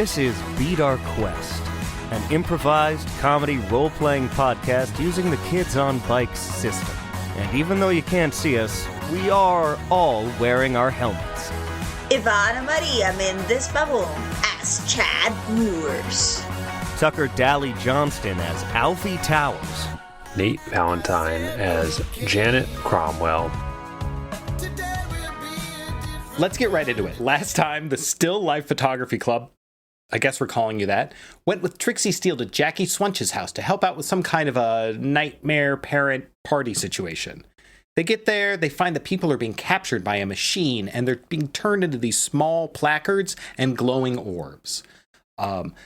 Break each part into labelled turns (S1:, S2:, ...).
S1: This is Beat Our Quest, an improvised comedy role-playing podcast using the Kids on Bikes system. And even though you can't see us, we are all wearing our helmets.
S2: Ivana Maria Mendez as Chad Brewers.
S1: Tucker Daly Johnston as Alfie Towers.
S3: Nate Valentine as Janet Cromwell.
S4: Let's get right into it. Last time, the Still Life Photography Club, I guess we're calling you that, went with Trixie Steele to Jackie Swunch's house to help out with some kind of a nightmare parent party situation. They get there, they find that people are being captured by a machine, and they're being turned into these small placards and glowing orbs.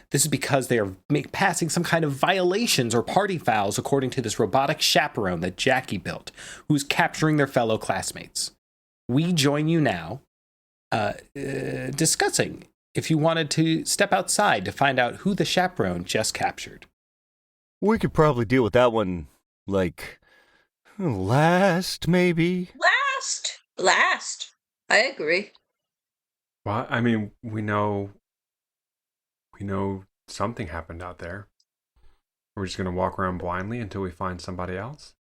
S4: This is because they are passing some kind of violations or party fouls according to this robotic chaperone that Jackie built, who's capturing their fellow classmates. We join you now discussing if you wanted to step outside to find out who the chaperone just captured.
S1: We could probably deal with that one, last, maybe?
S2: Last. I agree.
S3: Well, I mean, we know something happened out there. We're just going to walk around blindly until we find somebody else?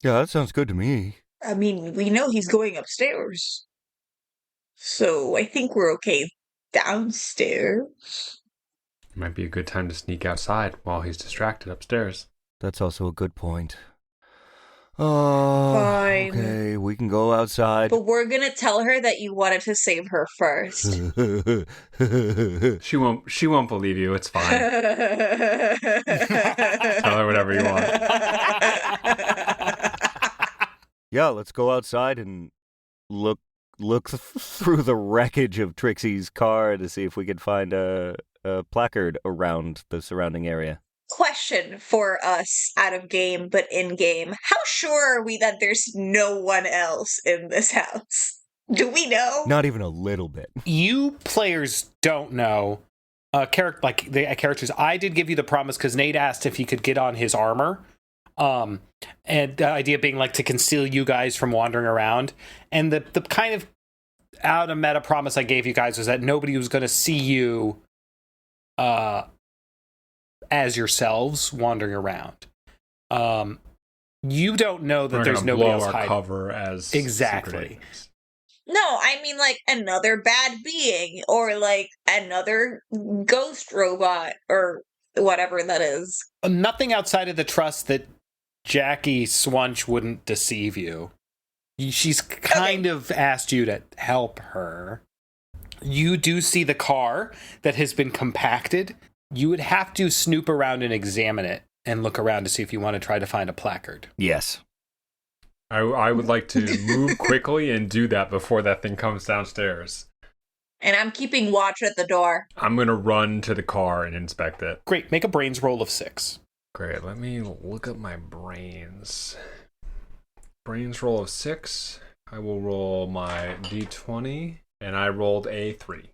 S1: Yeah, that sounds good to me.
S2: I mean, we know he's going upstairs. So I think we're okay downstairs.
S3: It might be a good time to sneak outside while he's distracted upstairs.
S1: That's also a good point. Oh,
S2: Fine.
S1: Okay, we can go outside.
S2: But we're gonna tell her that you wanted to save her first.
S3: She won't believe you. It's fine. Tell her whatever you want.
S1: Yeah, let's go outside and look through the wreckage of Trixie's car to see if we could find a placard around the surrounding area.
S2: Question for us out of game, but in game. How sure are we that there's no one else in this house? Do we know?
S1: Not even a little bit.
S4: You players don't know characters. I did give you the promise because Nate asked if he could get on his armor. And the idea being to conceal you guys from wandering around. And the kind of out of meta promise I gave you guys was that nobody was going to see you as yourselves wandering around. You don't know that there's nobody else hiding.
S3: Cover as
S4: exactly.
S2: No, I mean another bad being or another ghost robot or whatever that is.
S4: Nothing outside of the trust that Jackie Swunch wouldn't deceive you. She's kind of asked you to help her. You do see the car that has been compacted. You would have to snoop around and examine it and look around to see if you want to try to find a placard.
S1: Yes.
S3: I would like to move quickly and do that before that thing comes downstairs.
S2: And I'm keeping watch at the door.
S3: I'm going to run to the car and inspect it.
S4: Great. Make a brains roll of 6.
S3: Great. Let me look up my brains. Brains roll of 6. I will roll my D20. And I rolled a 3.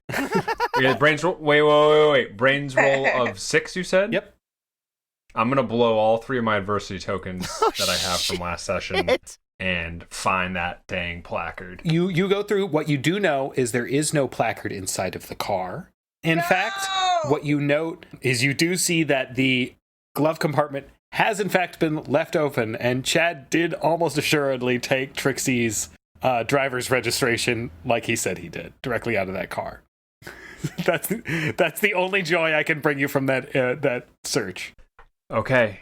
S3: Okay, brains roll. Wait. Brains roll of 6, you said?
S4: Yep.
S3: I'm going to blow all 3 of my adversity tokens that I have from last session and find that dang placard.
S4: You go through. What you do know is there is no placard inside of the car. In fact, what you note is you do see that the glove compartment has in fact been left open, and Chad did almost assuredly take Trixie's driver's registration like he said he did directly out of that car. That's the only joy I can bring you from that search.
S3: Okay.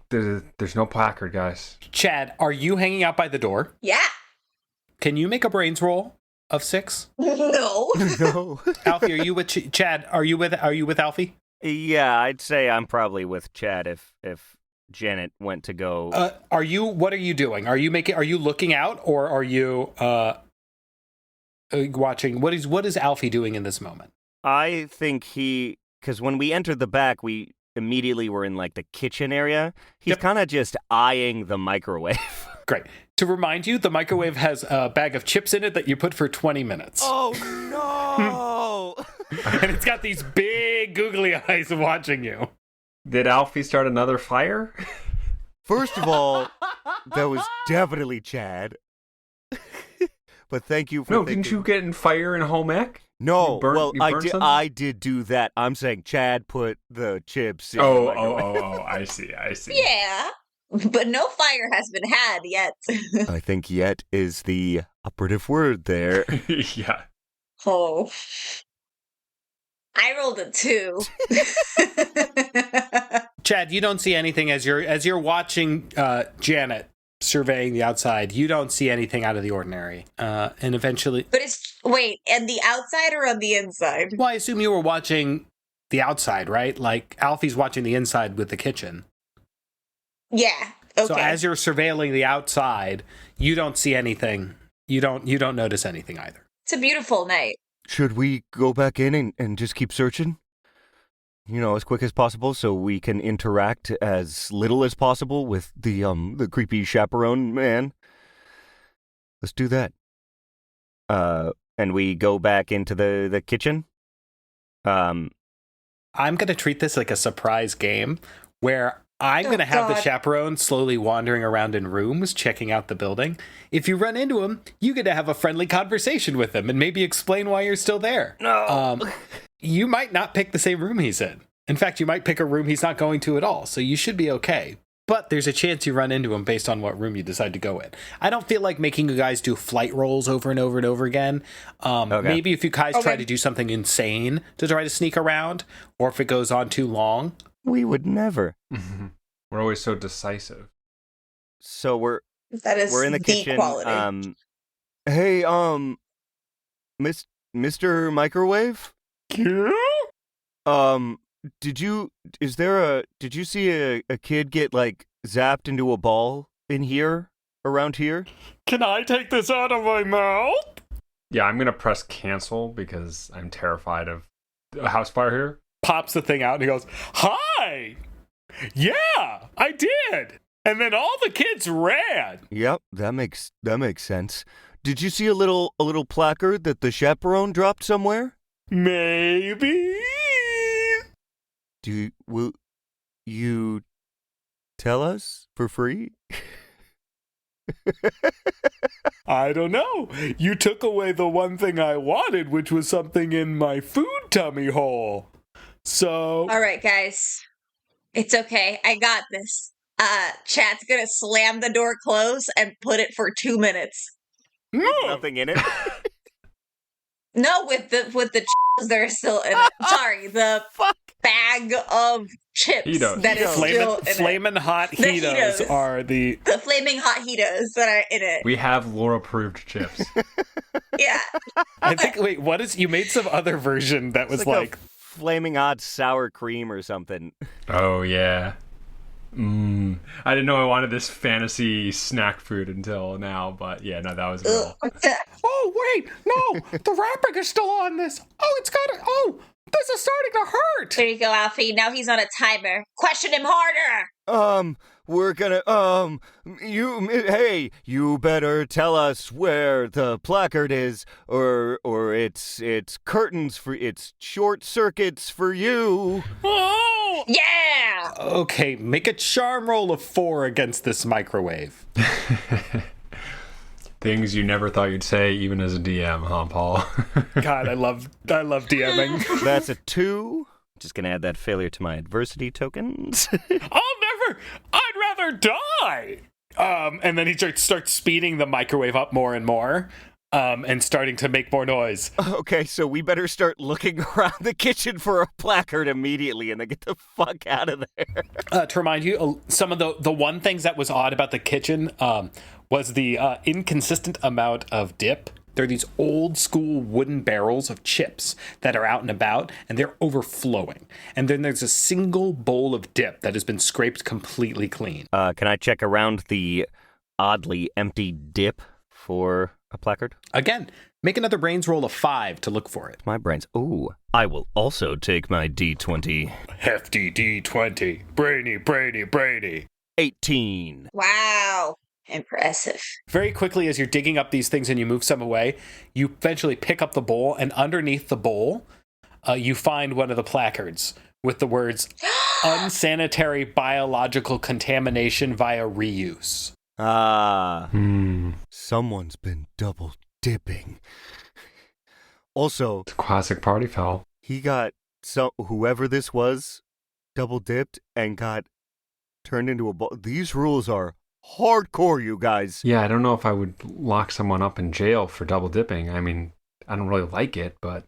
S3: There's no placard, guys.
S4: Chad, are you hanging out by the door?
S2: Yeah.
S4: Can you make a brains roll of 6?
S2: No.
S1: No.
S4: Alfie, are you with Chad? Are you with Alfie?
S1: Yeah, I'd say I'm probably with Chad if Janet went to go.
S4: What are you doing? Are you looking out, or are you watching? What is Alfie doing in this moment?
S1: I think because when we entered the back, we immediately were in the kitchen area. He's kind of just eyeing the microwave.
S4: Great. To remind you, the microwave has a bag of chips in it that you put for 20 minutes.
S1: Oh, no!
S4: And it's got these big googly eyes watching you.
S3: Did Alfie start another fire?
S1: First of all, that was definitely Chad. But thank you for thinking.
S3: Didn't you get in fire in home ec?
S1: No, well,
S3: you burnt something?
S1: I did do that. I'm saying Chad put the chips in the
S3: Oh,
S1: microwave.
S3: I see.
S2: Yeah, but no fire has been had yet.
S1: I think yet is the operative word there.
S3: Yeah.
S2: Oh, I rolled a 2.
S4: Chad, you don't see anything as you're watching Janet surveying the outside. You don't see anything out of the ordinary. And eventually,
S2: But wait, and the outside or on the inside?
S4: well, I assume you were watching the outside, right? Like Alfie's watching the inside with the kitchen.
S2: Yeah. Okay.
S4: So as you're surveilling the outside, you don't see anything. You don't notice anything either.
S2: It's a beautiful night.
S1: Should we go back in and just keep searching? You know, as quick as possible so we can interact as little as possible with the creepy chaperone man. Let's do that. And we go back into the kitchen.
S4: I'm going to treat this like a surprise game where I'm going to have the
S2: God.
S4: chaperone slowly wandering around in rooms, checking out the building. If you run into him, you get to have a friendly conversation with him and maybe explain why you're still there.
S1: No.
S4: You might not pick the same room he's in. In fact, you might pick a room he's not going to at all, so you should be okay. But there's a chance you run into him based on what room you decide to go in. I don't feel like making you guys do flight rolls over and over and over again.
S1: Okay.
S4: Maybe if you guys try to do something insane to try to sneak around, or if it goes on too long.
S1: We would never.
S3: We're always so decisive.
S1: So we're
S2: That is
S1: in the kitchen.
S2: quality.
S1: Hey, Mr. Microwave? Did you see a kid get like zapped into a ball in here, around here?
S4: Can I take this out of my mouth?
S3: Yeah, I'm gonna press cancel because I'm terrified of a house fire here.
S4: Pops the thing out and he goes, "Hi! Yeah, I did. And then all the kids ran."
S1: Yep, that makes sense. Did you see a little placard that the chaperone dropped somewhere?
S4: Maybe.
S1: Will you tell us for free?
S4: I don't know. You took away the one thing I wanted, which was something in my food tummy hole. So...
S2: All right, guys. It's okay. I got this. Chat's gonna slam the door close and put it for 2 minutes.
S1: Nothing in it.
S2: No, with the chips that are still in it. Sorry, the bag of chips
S3: Cheetos.
S2: that is still in it.
S4: Flamin' hot
S2: The
S4: Cheetos
S2: Cheetos.
S4: are the...
S2: The flaming hot Cheetos that are in it.
S3: We have lore-approved chips.
S2: Yeah.
S4: I think, wait, what is... You made some other version that was like...
S1: a flaming hot sour cream or something.
S3: Oh, yeah. I didn't know I wanted this fantasy snack food until now, but yeah, no, that was real.
S4: Oh, wait, no, the wrapping is still on this. This is starting to hurt.
S2: There you go, Alfie. Now he's on a timer. Question him harder.
S1: We're gonna, you better tell us where the placard is, or it's curtains for, it's short circuits for you.
S4: Oh!
S2: Yeah.
S4: Okay, make a charm roll of 4 against this microwave.
S3: Things you never thought you'd say, even as a DM, huh, Paul?
S4: God, I love DMing.
S1: That's a 2. Just gonna add that failure to my adversity tokens.
S4: I'd rather die. And then he starts speeding the microwave up more and more, and starting to make more noise.
S1: Okay, so we better start looking around the kitchen for a placard immediately and then get the fuck out of there.
S4: To remind you, some of the one things that was odd about the kitchen was the inconsistent amount of dip. They're these old school wooden barrels of chips that are out and about, and they're overflowing. And then there's a single bowl of dip that has been scraped completely clean.
S1: Can I check around the oddly empty dip for a placard?
S4: Again, make another brains roll of 5 to look for it.
S1: My brains. Ooh, I will also take my D20.
S4: Hefty D20. Brainy.
S1: 18.
S2: Wow. Impressive.
S4: Very quickly, as you're digging up these things and you move some away, you eventually pick up the bowl, and underneath the bowl, you find one of the placards with the words, "Unsanitary biological contamination via reuse."
S1: Someone's been double dipping. Also,
S3: It's a classic party foul.
S1: he got whoever this was double dipped and got turned into a ball. These rules are hardcore, you guys.
S3: Yeah, I don't know if I would lock someone up in jail for double dipping. I mean, I don't really like it, but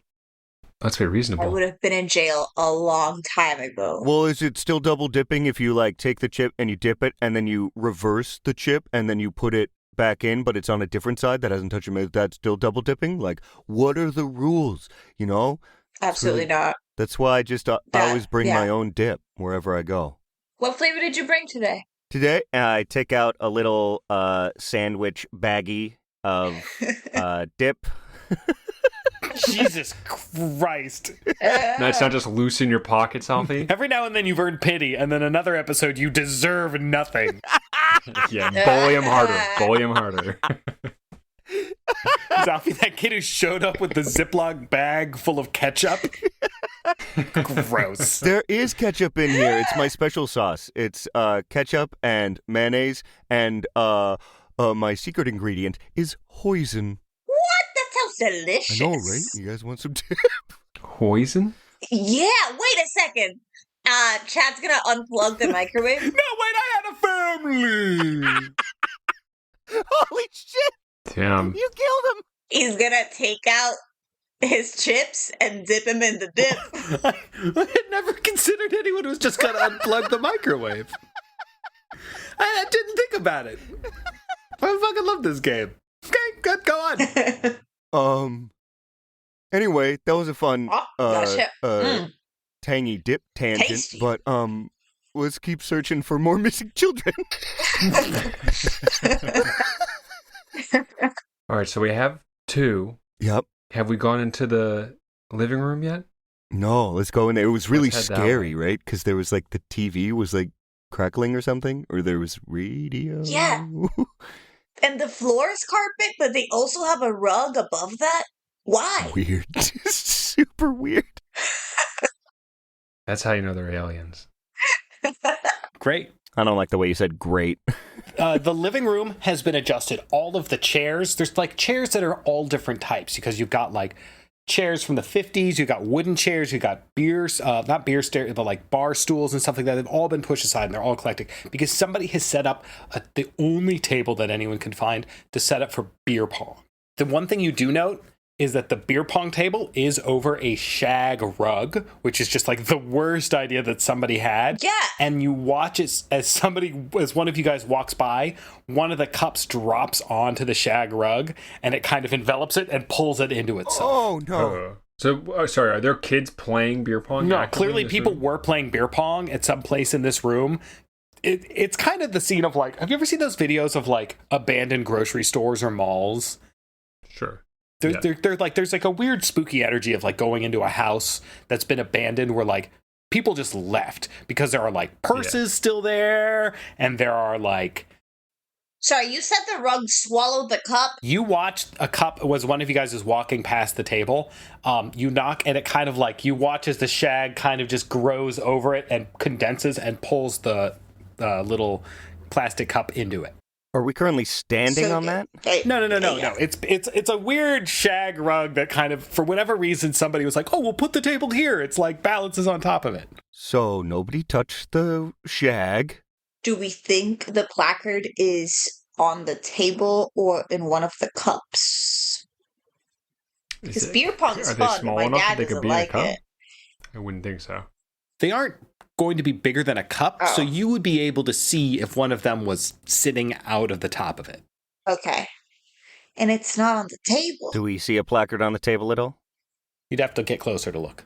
S3: let's be
S2: I
S3: reasonable.
S2: would have been in jail a long time ago.
S1: Well, is it still double dipping if you like take the chip and you dip it and then you reverse the chip and then you put it back in, but it's on a different side that hasn't touched your. That's still double dipping? Like, what are the rules? You know?
S2: Absolutely not.
S1: That's why I just I always bring my own dip wherever I go.
S2: What flavor did you bring today?
S1: Today, I take out a little sandwich baggie of dip.
S4: Jesus Christ.
S3: No, it's not just loose in your pockets, Alfie.
S4: Every now and then you've earned pity, and then another episode you deserve nothing.
S3: Yeah, bully him harder. Bully him harder.
S4: Is Alfie that kid who showed up with the Ziploc bag full of ketchup? Gross.
S1: There is ketchup in here. It's my special sauce. It's ketchup and mayonnaise, and my secret ingredient is hoisin.
S2: What? That sounds delicious.
S1: I know, right? You guys want some dip?
S3: Hoisin?
S2: Yeah, wait a second. Chad's gonna unplug the microwave.
S4: No, wait, I had a family.
S1: Holy shit!
S3: Damn.
S1: You killed him!
S2: He's gonna take out his chips and dip him in the dip.
S4: I had never considered anyone was just gonna unplug the microwave. I didn't think about it. I fucking love this game. Okay, good, go on.
S1: Anyway, that was a fun
S2: Gotcha.
S1: tangy dip tangent.
S2: Tasty.
S1: But let's keep searching for more missing children.
S3: All right, so we have 2.
S1: Yep.
S3: Have we gone into the living room yet?
S1: No, let's go in there. It was really
S3: Let's head that
S1: scary,
S3: way.
S1: right? Because there was like the TV was like crackling or something, or there was radio.
S2: Yeah. And the floor is carpet, but they also have a rug above that. Why?
S1: Weird. Super weird.
S3: That's how you know they're aliens.
S4: Great.
S1: I don't like the way you said great.
S4: The living room has been adjusted. All of the chairs, there's like chairs that are all different types because you've got like chairs from the 50s, you've got wooden chairs, you've got not beer stairs, but like bar stools and stuff like that. They've all been pushed aside and they're all eclectic because somebody has set up the only table that anyone can find to set up for beer pong. The one thing you do note is that the beer pong table is over a shag rug, which is just like the worst idea that somebody had.
S2: Yeah.
S4: And you watch it as one of you guys walks by, one of the cups drops onto the shag rug and it kind of envelops it and pulls it into itself.
S1: Oh, no.
S3: Sorry, are there kids playing beer pong?
S4: No,
S3: actively
S4: clearly
S3: in this
S4: people
S3: room?
S4: were playing beer pong at some place in this room. It's kind of the scene of like, have you ever seen those videos of like abandoned grocery stores or malls?
S3: Sure.
S4: They're like, there's like a weird spooky energy of like going into a house that's been abandoned where like people just left because there are like purses still there and there are like.
S2: Sorry, you said the rug swallowed the cup?
S4: You watched a cup was one of you guys is walking past the table. You knock and it kind of like you watch as the shag kind of just grows over it and condenses and pulls the little plastic cup into it.
S1: Are we currently standing on that?
S4: No. It's a weird shag rug that kind of, for whatever reason, somebody was like, oh, we'll put the table here. It's like balances on top of it.
S1: So nobody touched the shag.
S2: Do we think the placard is on the table or in one of the cups? Because beer pong is
S3: Are they
S2: fun,
S3: small
S2: but my
S3: enough
S2: dad
S3: that they could
S2: doesn't
S3: be in a
S2: like
S3: cup?
S2: it.
S3: I wouldn't think so.
S4: They aren't going to be bigger than a cup, so you would be able to see if one of them was sitting out of the top of it.
S2: Okay. And it's not on the table.
S1: Do we see a placard on the table at all?
S4: You'd have to get closer to look.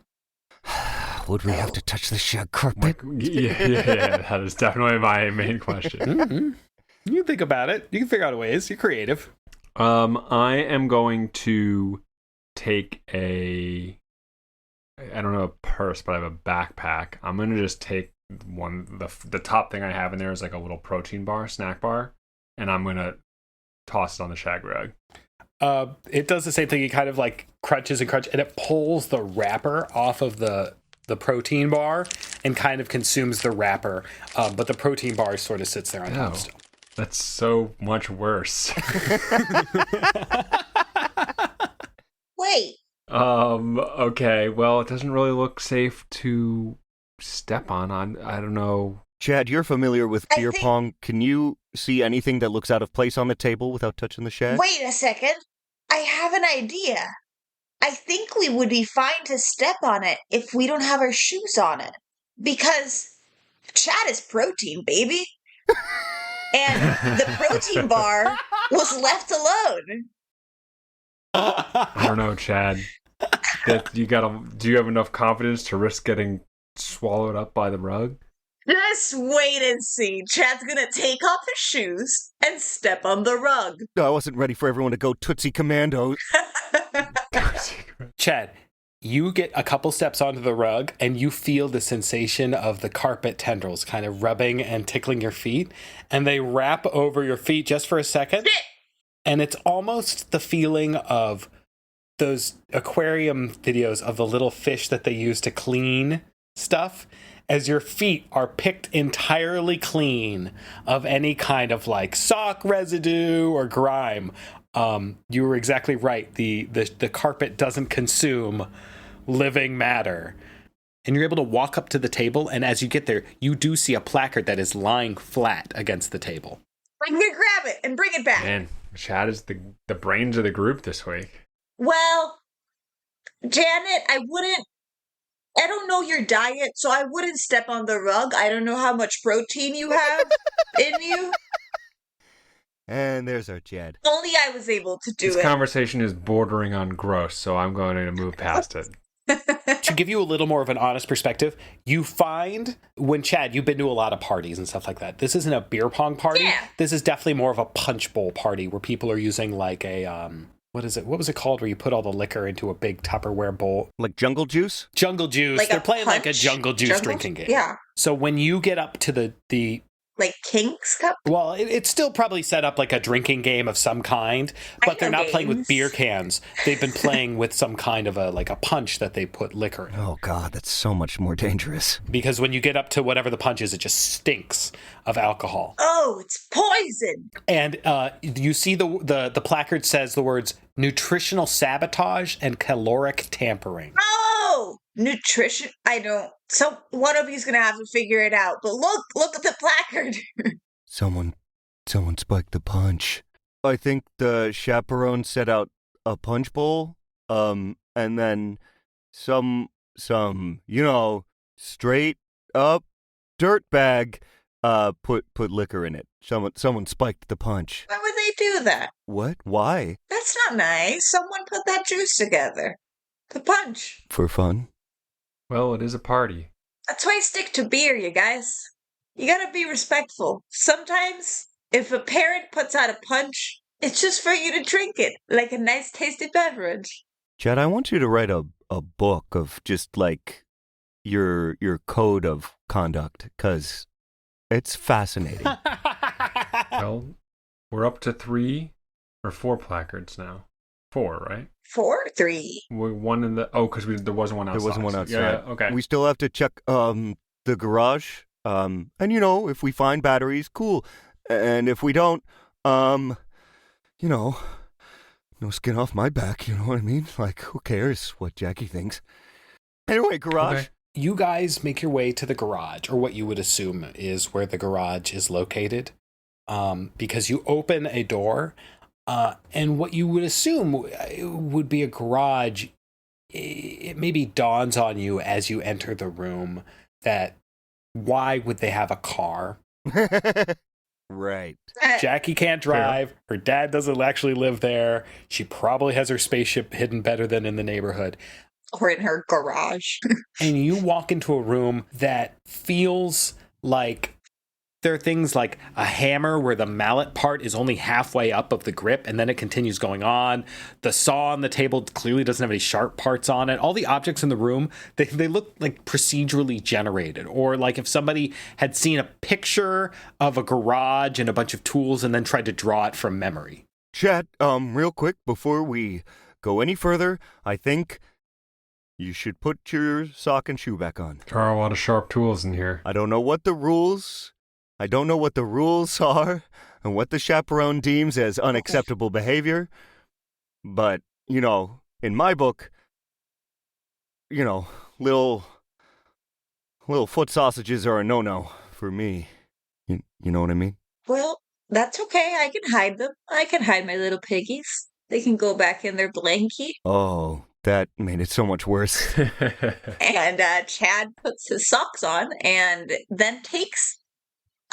S1: Would we have to touch the shag carpet?
S3: Yeah, that is definitely my main question.
S4: Mm-hmm. You can think about it. You can figure out ways. You're creative.
S3: I am going to take I don't know a purse, but I have a backpack. I'm going to just take the top thing I have in there is like a little protein bar, snack bar, and I'm going to toss it on the shag rug.
S4: It does the same thing. It kind of like crunches and it pulls the wrapper off of the protein bar and kind of consumes the wrapper. But the protein bar sort of sits there on top still.
S3: That's so much worse.
S2: Wait,
S3: Okay, well, it doesn't really look safe to step on. I don't know.
S1: Chad, you're familiar with
S2: I
S1: beer
S2: think-
S1: pong. Can you see anything that looks out of place on the table without touching the shag?
S2: Wait a second. I have an idea. I think we would be fine to step on it if we don't have our shoes on it. Because Chad is protein, baby. And the protein bar was left alone.
S3: I don't know, Chad. Do you have enough confidence to risk getting swallowed up by the rug?
S2: Just wait and see. Chad's gonna take off his shoes and step on the rug.
S1: I wasn't ready for everyone to go Tootsie Commando.
S4: Chad, you get a couple steps onto the rug and you feel the sensation of the carpet tendrils kind of rubbing and tickling your feet, and they wrap over your feet just for a second. And it's almost the feeling of those aquarium videos of the little fish that they use to clean stuff, as your feet are picked entirely clean of any kind of like sock residue or grime. You were exactly right. The carpet doesn't consume living matter. And you're able to walk up to the table, and as you get there, you do see a placard that is lying flat against the table.
S2: I'm gonna grab it and bring it back.
S3: Man, Chad is the brains of the group this week.
S2: Well, Janet, I don't know your diet, so I wouldn't step on the rug. I don't know how much protein you have in you.
S1: And there's our Chad.
S2: Only I was able to do
S3: This
S2: it.
S3: conversation is bordering on gross, so I'm going to move past it.
S4: To give you a little more of an honest perspective, you find when Chad, you've been to a lot of parties and stuff like that. This isn't a beer pong party.
S2: Yeah.
S4: This is definitely more of a punch bowl party where people are using like a what was it called where you put all the liquor into a big Tupperware bowl?
S1: Like jungle juice?
S4: Jungle juice.
S2: Like
S4: They're
S2: a
S4: playing like a
S2: punch?
S4: jungle juice drinking game.
S2: Yeah.
S4: So when you get up to the
S2: Like King's Cup?
S4: well, it's still probably set up like a drinking game of some kind, but they're
S2: know
S4: not playing with
S2: games.
S4: beer cans. They've been playing with some kind of a punch that they put liquor in.
S1: Oh, God, that's so much more dangerous.
S4: Because when you get up to whatever the punch is, it just stinks of alcohol.
S2: Oh, it's poison.
S4: And you see the placard says the words nutritional sabotage and caloric tampering.
S2: Oh, nutrition. I don't. So one of you's gonna have to figure it out. But look at the placard.
S1: Someone spiked the punch. I think the chaperone set out a punch bowl, and then some, straight up dirtbag, put liquor in it. Someone spiked the punch.
S2: Why would they do that?
S1: What? Why?
S2: That's not nice. Someone put that juice together. The punch.
S1: For fun?
S3: Well, it is a party.
S2: That's why I stick to beer, you guys. You gotta be respectful. Sometimes, if a parent puts out a punch, it's just for you to drink it, like a nice tasty beverage.
S1: Chad, I want you to write a book of just like your code of conduct, 'cause it's fascinating.
S3: Well, we're up to 3 or 4 placards now. 4, right?
S2: 4, 3.
S3: One in the because there wasn't one outside.
S1: There wasn't one outside.
S3: Yeah, okay.
S1: We still have to check the garage. And if we find batteries, cool. And if we don't, no skin off my back, you know what I mean? Like, who cares what Jackie thinks? Anyway, garage.
S3: Okay.
S4: You guys make your way to the garage, or what you would assume is where the garage is located, because you open a door, and what you would assume would be a garage. It maybe dawns on you as you enter the room that why would they have a car?
S1: Right.
S4: Jackie can't drive. Her dad doesn't actually live there. She probably has her spaceship hidden better than in the neighborhood.
S2: Or in her garage.
S4: And you walk into a room that feels like there are things like a hammer where the mallet part is only halfway up of the grip and then it continues going on. The saw on the table clearly doesn't have any sharp parts on it. All the objects in the room, they look like procedurally generated, or like if somebody had seen a picture of a garage and a bunch of tools and then tried to draw it from memory.
S1: Chad, real quick, before we go any further, I think you should put your sock and shoe back on.
S3: There are a lot of sharp tools in here.
S1: I don't know what the rules are and what the chaperone deems as unacceptable behavior. But, in my book, little foot sausages are a no-no for me. You know what I mean?
S2: Well, that's okay. I can hide them. I can hide my little piggies. They can go back in their blankie.
S1: Oh, that made it so much worse.
S2: And Chad puts his socks on and then takes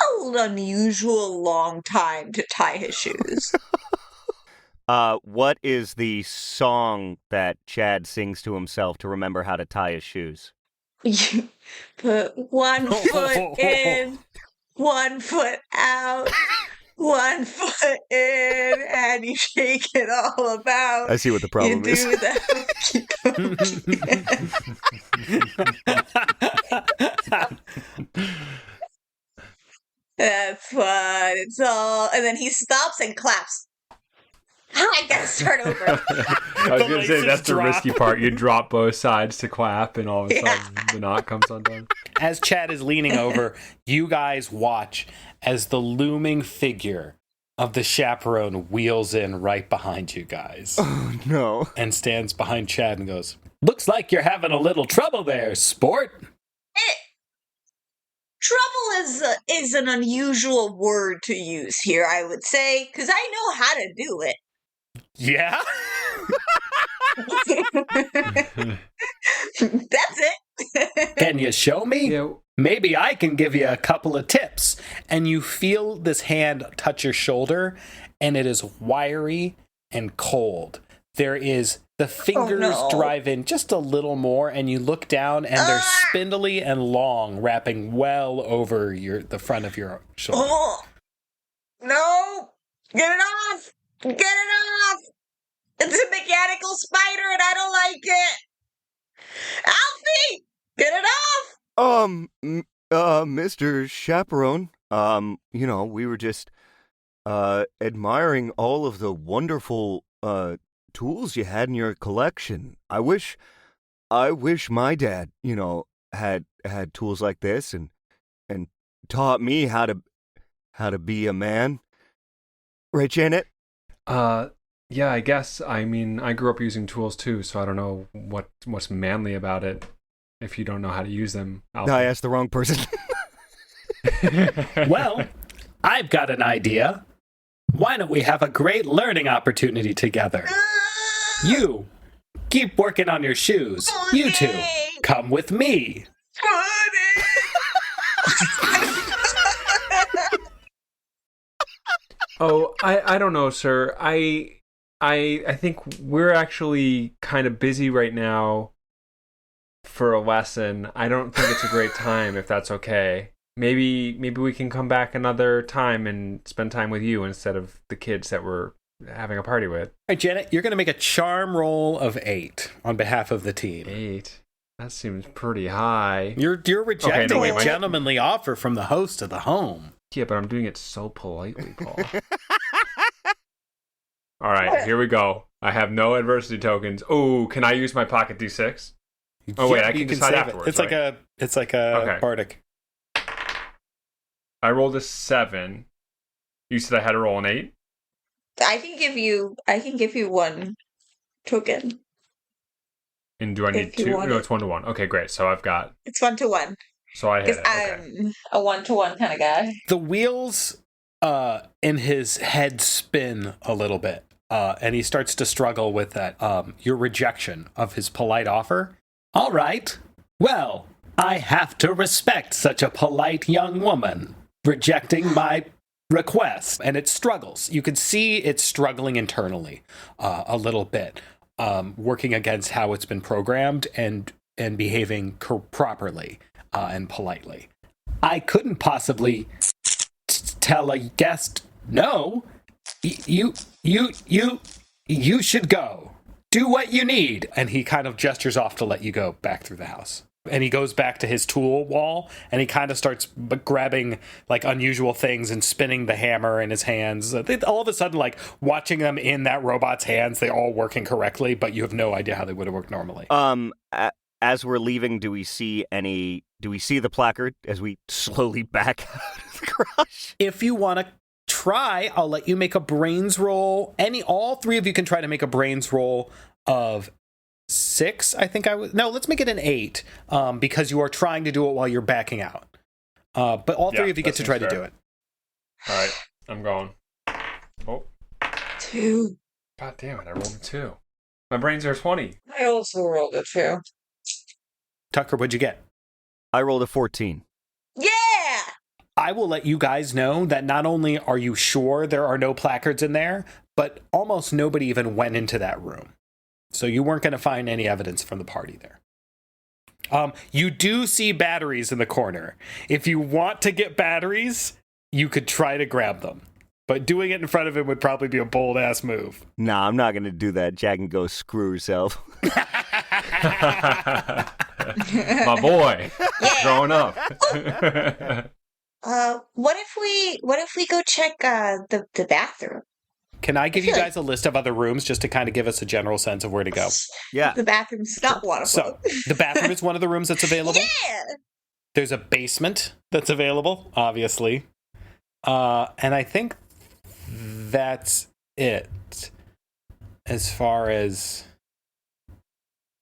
S2: an unusual long time to tie his shoes.
S1: What is the song that Chad sings to himself to remember how to tie his shoes?
S2: You put one foot in, 1 foot out, 1 foot in, and you shake it all about.
S1: I see what the problem is.
S2: You do that. That's fun. It's all, and then he stops and claps. I gotta start over.
S3: I was going to say, that's the risky part. You drop both sides to clap, and all of a sudden the knot comes undone.
S4: As Chad is leaning over, you guys watch as the looming figure of the chaperone wheels in right behind you guys.
S1: Oh, no.
S4: And stands behind Chad and goes, "Looks like you're having a little trouble there, sport."
S2: Trouble is an unusual word to use here, I would say, because I know how to do it.
S4: Yeah?
S2: That's it.
S4: Can you show me?
S3: Yeah.
S4: Maybe I can give you a couple of tips. And you feel this hand touch your shoulder, and it is wiry and cold. There is the fingers drive in just a little more, and you look down, and they're spindly and long, wrapping well over the front of your shoulder.
S2: Oh, no! Get it off! Get it off! It's a mechanical spider, and I don't like it. Alfie, get it off!
S1: Mr. Chaperone, we were just admiring all of the wonderful tools you had in your collection. I wish my dad, had tools like this and taught me how to be a man. Right, Janet?
S3: Yeah, I guess. I mean, I grew up using tools too, so I don't know what's manly about it if you don't know how to use them.
S1: No, I asked the wrong person.
S4: Well, I've got an idea. Why don't we have a great learning opportunity together? You, keep working on your shoes. You two, come with me.
S3: Oh, I don't know, sir. I think we're actually kind of busy right now for a lesson. I don't think it's a great time, if that's okay. Maybe we can come back another time and spend time with you instead of the kids that we're having a party with.
S4: All right, Janet, you're going to make a charm roll of 8 on behalf of the team.
S3: 8? That seems pretty high.
S4: You're rejecting a gentlemanly offer from the host of the home.
S3: Yeah, but I'm doing it so politely, Paul. All right, here we go. I have no adversity tokens. Oh, can I use my pocket D6? Oh wait, I can decide afterwards.
S4: It's like a bardic.
S3: I rolled a 7. You said I had to roll an 8?
S2: I can give you 1 token.
S3: And do I need 2? No, it's 1-to-1. Okay, great. So I've got.
S2: It's 1-to-1.
S3: So I hit it.
S2: I'm a 1-to-1 kind of guy.
S4: The wheels in his head spin a little bit, and he starts to struggle with that. Your rejection of his polite offer. All right. Well, I have to respect such a polite young woman rejecting my request, and it struggles. You can see it's struggling internally a little bit, working against how it's been programmed and behaving properly and politely. I couldn't possibly tell a guest no. You should go. Do what you need. And he kind of gestures off to let you go back through the house. And he goes back to his tool wall, and he kind of starts grabbing like unusual things and spinning the hammer in his hands. All of a sudden, like watching them in that robot's hands, they all working correctly, but you have no idea how they would have worked normally.
S1: As we're leaving, do we see the placard as we slowly back out of the garage?
S4: If you want to try, I'll let you make a brains roll. All 3 of you can try to make a brains roll of 6, I think I was. No, let's make it an 8, because you are trying to do it while you're backing out. But all three of you get to try to do it.
S3: All right, I'm going. Oh.
S2: 2.
S3: God damn it, I rolled a 2. My brains are 20.
S2: I also rolled a 2.
S4: Tucker, what'd you get?
S1: I rolled a 14.
S2: Yeah!
S4: I will let you guys know that not only are you sure there are no placards in there, but almost nobody even went into that room. So you weren't going to find any evidence from the party there. You do see batteries in the corner. If you want to get batteries, you could try to grab them. But doing it in front of him would probably be a bold-ass move.
S1: Nah, I'm not going to do that. Jack can go screw herself.
S3: My boy, growing up.
S2: What if we go check the bathroom?
S4: Can I give you guys a list of other rooms just to kind of give us a general sense of where to go?
S1: Yeah.
S2: The bathroom's not one of them.
S4: So, the bathroom is one of the rooms that's available.
S2: Yeah!
S4: There's a basement that's available, obviously. And I think that's it. As far as...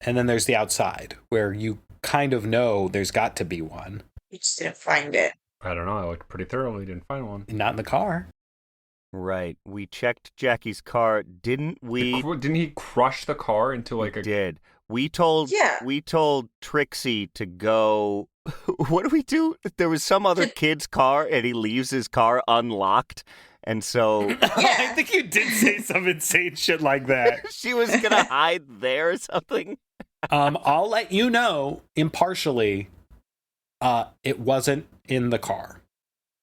S4: And then there's the outside, where you kind of know there's got to be one.
S2: We just didn't find it.
S3: I don't know, I looked pretty thoroughly, didn't find one.
S4: Not in the car.
S1: Right. We checked Jackie's car, didn't we?
S3: Didn't he crush the car into like a...
S1: Did. We told Trixie to go... What do we do? There was some other kid's car, and he leaves his car unlocked, and so...
S4: I think you did say some insane shit like that.
S1: She was going to hide there or something.
S4: I'll let you know, impartially, it wasn't in the car.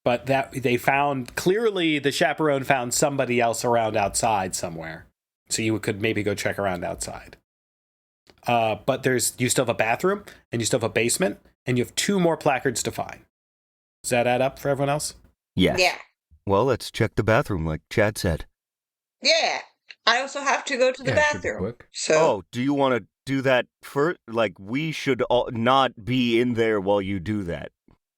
S4: But that they found, clearly the chaperone found somebody else around outside somewhere. So you could maybe go check around outside. But you still have a bathroom, and you still have a basement, and you have 2 more placards to find. Does that add up for everyone else?
S1: Yes.
S2: Yeah.
S1: Well, let's check the bathroom, like Chad said.
S2: Yeah. I also have to go to the
S3: Yeah, it should be
S2: bathroom.
S3: quick.
S2: So
S1: Oh, do you want to do that first? Like, we should not be in there while you do that.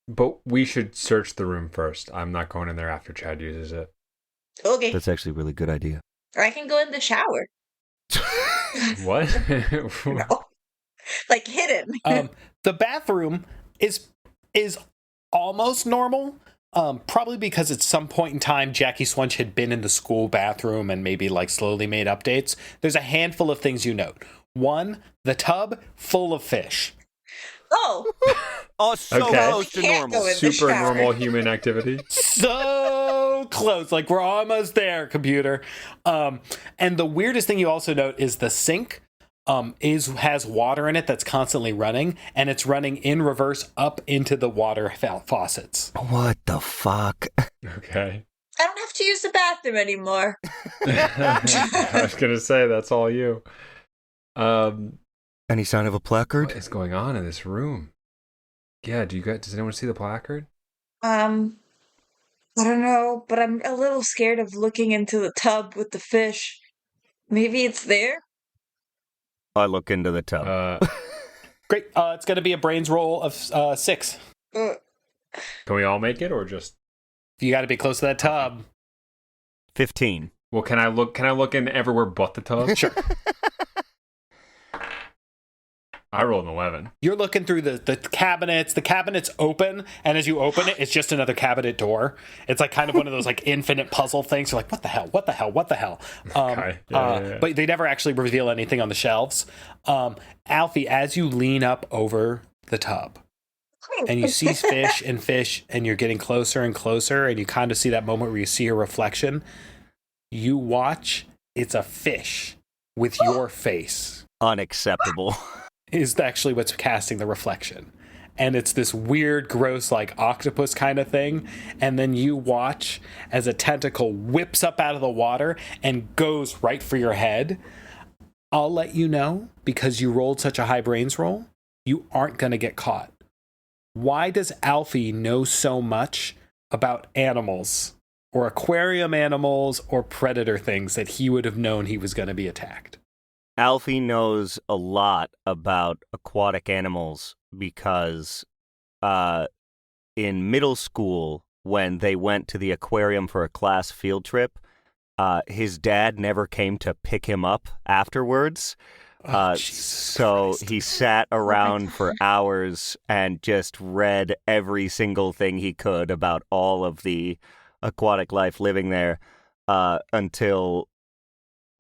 S3: But we should search the room first. I'm not going in there after Chad uses it.
S2: okay.
S1: That's actually a really good idea.
S2: Or I can go in the shower.
S3: What?
S2: No. Like hidden.
S4: The bathroom is almost normal. Probably because at some point in time, Jackie Swunch had been in the school bathroom and maybe like slowly made updates. There's a handful of things you note. 1, the tub full of fish.
S2: Oh.
S1: Oh, so
S3: Okay.
S1: close to
S2: Can't
S1: normal.
S2: go in the
S3: Super
S2: shower.
S3: normal human activity.
S4: So close, like we're almost there, computer. And the weirdest thing you also note is the sink has water in it that's constantly running, and it's running in reverse up into the water faucets.
S1: What the fuck?
S3: Okay.
S2: I don't have to use the bathroom anymore.
S3: I was going to say, that's all you.
S1: Any sign of a placard?
S3: What is going on in this room? Yeah, does anyone see the placard?
S2: I don't know, but I'm a little scared of looking into the tub with the fish. Maybe it's there?
S1: I look into the tub.
S4: Great. It's going to be a brains roll of 6.
S2: Uh,
S3: Can we all make it, or just...
S4: You got to be close to that tub.
S1: 15.
S3: Well, can I look in everywhere but the tub?
S4: Sure.
S3: I rolled an 11.
S4: You're looking through the cabinets. The cabinet's open, and as you open it, it's just another cabinet door. It's like kind of one of those like infinite puzzle things. You're like, what the hell? What the hell? What the hell?
S3: Okay. Yeah.
S4: But they never actually reveal anything on the shelves. Alfie, as you lean up over the tub, and you see fish, and you're getting closer and closer, and you kind of see that moment where you see a reflection. You watch. It's a fish with your face.
S1: Unacceptable.
S4: Is actually what's casting the reflection. And it's this weird, gross, like octopus kind of thing. And then you watch as a tentacle whips up out of the water and goes right for your head. I'll let you know, because you rolled such a high brains roll, you aren't going to get caught. Why does Alfie know so much about animals or aquarium animals or predator things that he would have known he was going to be attacked?
S1: Alfie knows a lot about aquatic animals because in middle school, when they went to the aquarium for a class field trip, his dad never came to pick him up afterwards. So he sat around for hours and just read every single thing he could about all of the aquatic life living there until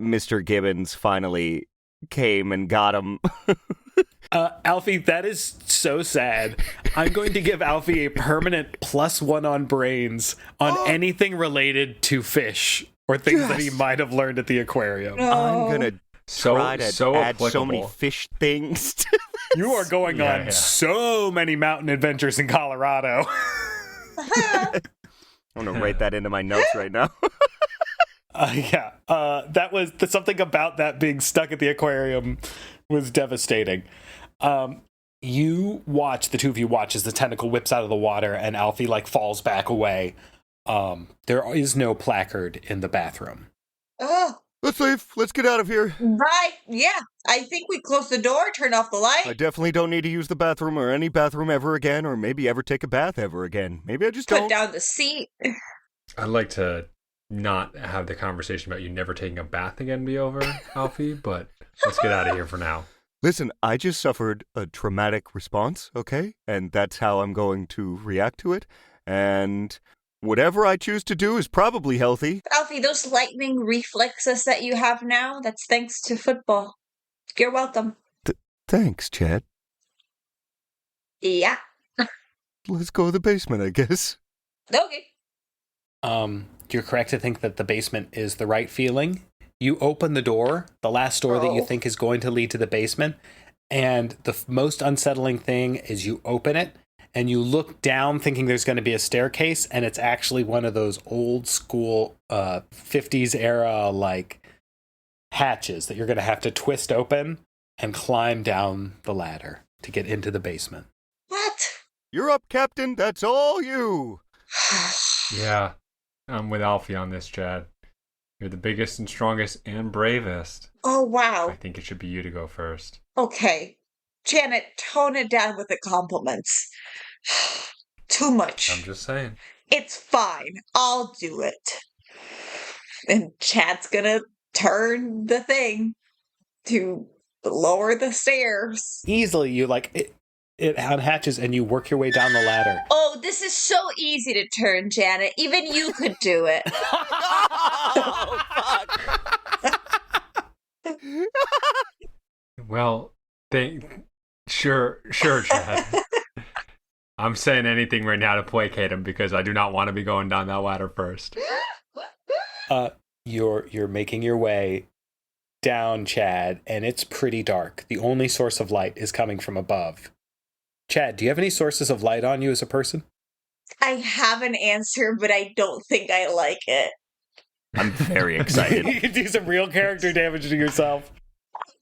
S1: Mr. Gibbons finally came and got him.
S4: Alfie, that is so sad. I'm going to give Alfie a permanent +1 on brains on anything related to fish or things that he might have learned at the aquarium.
S1: I'm going to try to add
S3: applicable.
S1: so many fish things to
S4: You are going on so many mountain adventures in Colorado.
S1: I'm going to write that into my notes right now.
S4: That was something about that being stuck at the aquarium was devastating. You watch, the two of you watch as the tentacle whips out of the water and Alfie falls back away. There is no placard in the bathroom.
S2: Oh,
S1: Let's leave. Let's get out of here.
S2: right. Yeah. I think we close the door, turn off the light.
S1: I definitely don't need to use the bathroom or any bathroom ever again, or maybe ever take a bath ever again. Maybe I just
S2: Put
S1: don't.
S2: down the seat.
S3: I'd like to not have the conversation about you never taking a bath again be over, Alfie, but let's get out of here for now.
S1: Listen, I just suffered a traumatic response, okay? And that's how I'm going to react to it. And whatever I choose to do is probably healthy.
S2: Alfie, those lightning reflexes that you have now, that's thanks to football. You're welcome.
S1: Thanks, Chad.
S2: Yeah.
S1: Let's go to the basement, I guess.
S2: Okay.
S4: You're correct to think that the basement is the right feeling. You open the door, the last door that you think is going to lead to the basement, and the most unsettling thing is you open it, and you look down thinking there's going to be a staircase, and it's actually one of those old school 50s era hatches that you're going to have to twist open and climb down the ladder to get into the basement.
S2: What?
S1: You're up, Captain. That's all you.
S3: Yeah, I'm with Alfie on this, Chad. You're the biggest and strongest and bravest.
S2: Oh, wow.
S3: I think it should be you to go first.
S2: Okay. Janet, tone it down with the compliments. Too much.
S3: I'm just saying.
S2: It's fine. I'll do it. And Chad's gonna turn the thing to lower the stairs.
S4: Easily, you it unhatches and you work your way down the ladder.
S2: Oh, this is so easy to turn, Janet. Even you could do it.
S1: Oh, fuck.
S3: Well, sure, Chad. I'm saying anything right now to placate him because I do not want to be going down that ladder first.
S4: You're making your way down, Chad, and it's pretty dark. The only source of light is coming from above. Chad, do you have any sources of light on you as a person?
S2: I have an answer, but I don't think I like it.
S1: I'm very excited.
S4: You can do some real character damage to yourself.